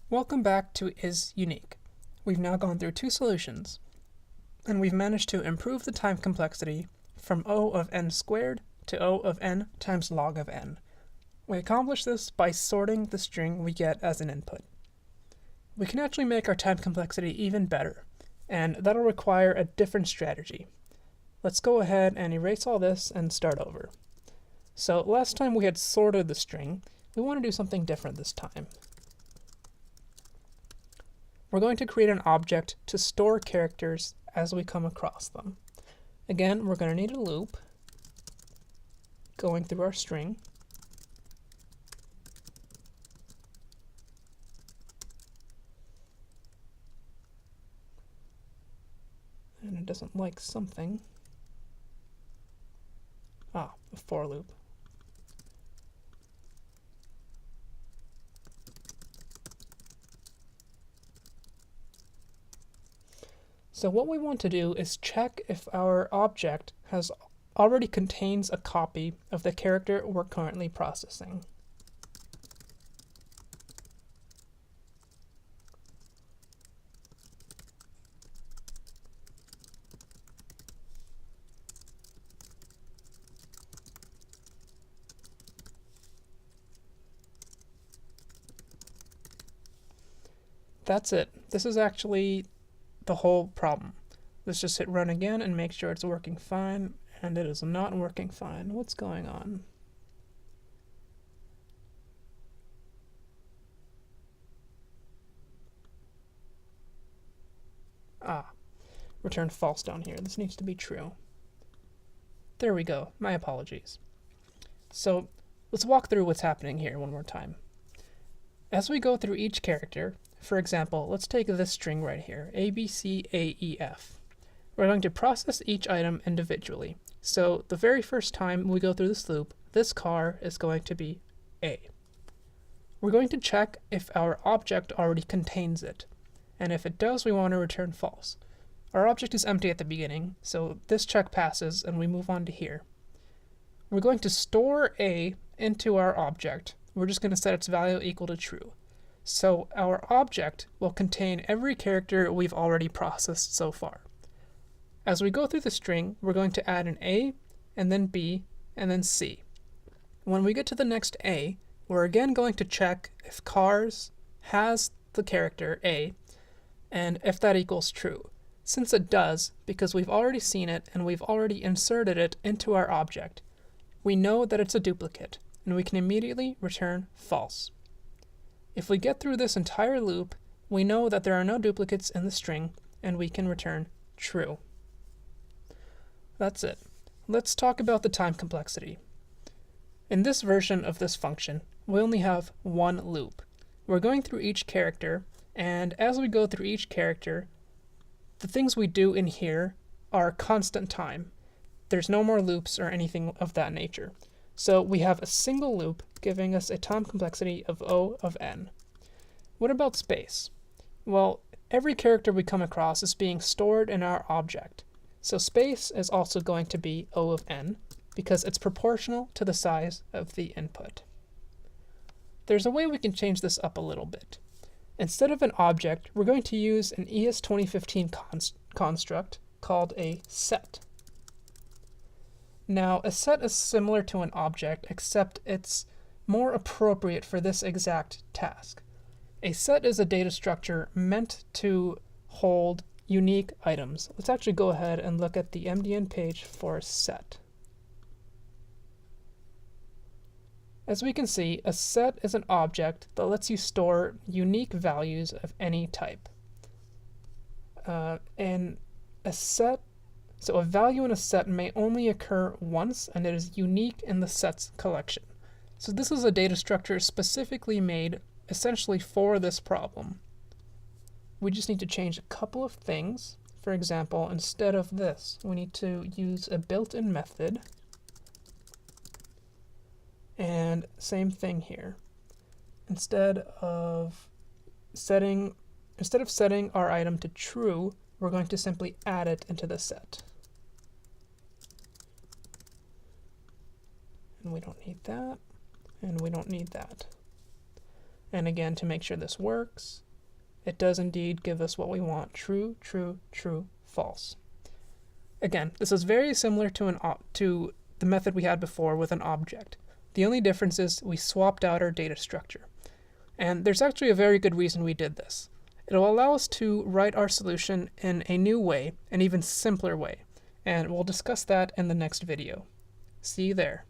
Welcome back to Is Unique. We've now gone through two solutions, and we've managed to improve the time complexity from O of n squared to O of n times log of n. We accomplish this by sorting the string we get as an input. We can actually make our time complexity even better, and that'll require a different strategy. Let's go ahead and erase all this and start over. So last time we had sorted the string, we want to do something different this time. We're going to create an object to store characters as we come across them. Again, we're going to need a loop going through our string. And it doesn't like something. A for loop. So what we want to do is check if our object already contains a copy of the character we're currently processing. That's it. This is actually the whole problem. Let's just hit run again and make sure it's working fine, and it is not working fine. What's going on? Return false down here. This needs to be true. There we go. My apologies. So let's walk through what's happening here one more time. As we go through each character, for example, let's take this string right here, A, B, C, A, E, F. We're going to process each item individually. So the very first time we go through this loop, this car is going to be A. We're going to check if our object already contains it. And if it does, we want to return false. Our object is empty at the beginning, so this check passes and we move on to here. We're going to store A into our object. We're just going to set its value equal to true. So our object will contain every character we've already processed so far. As we go through the string, we're going to add an A, and then B, and then C. When we get to the next A, we're again going to check if cars has the character A, and if that equals true. Since it does, because we've already seen it and we've already inserted it into our object, we know that it's a duplicate, and we can immediately return false. If we get through this entire loop, we know that there are no duplicates in the string, and we can return true. That's it. Let's talk about the time complexity. In this version of this function, we only have one loop. We're going through each character, and as we go through each character, the things we do in here are constant time. There's no more loops or anything of that nature. So we have a single loop giving us a time complexity of O of n. What about space? Well, every character we come across is being stored in our object. So space is also going to be O of n because it's proportional to the size of the input. There's a way we can change this up a little bit. Instead of an object, we're going to use an ES 2015 construct called a set. Now, a set is similar to an object, except it's more appropriate for this exact task. A set is a data structure meant to hold unique items. Let's actually go ahead and look at the MDN page for a set. As we can see, a set is an object that lets you store unique values of any type. So a value in a set may only occur once, and it is unique in the sets collection. So this is a data structure specifically made essentially for this problem. We just need to change a couple of things. For example, instead of this, we need to use a built-in method. And same thing here. Instead of setting our item to true, we're going to simply add it into the set. And we don't need that, and we don't need that. And again, to make sure this works, it does indeed give us what we want. True, true, true, false. Again, this is very similar to the method we had before with an object. The only difference is we swapped out our data structure. And there's actually a very good reason we did this. It'll allow us to write our solution in a new way, an even simpler way. And we'll discuss that in the next video. See you there.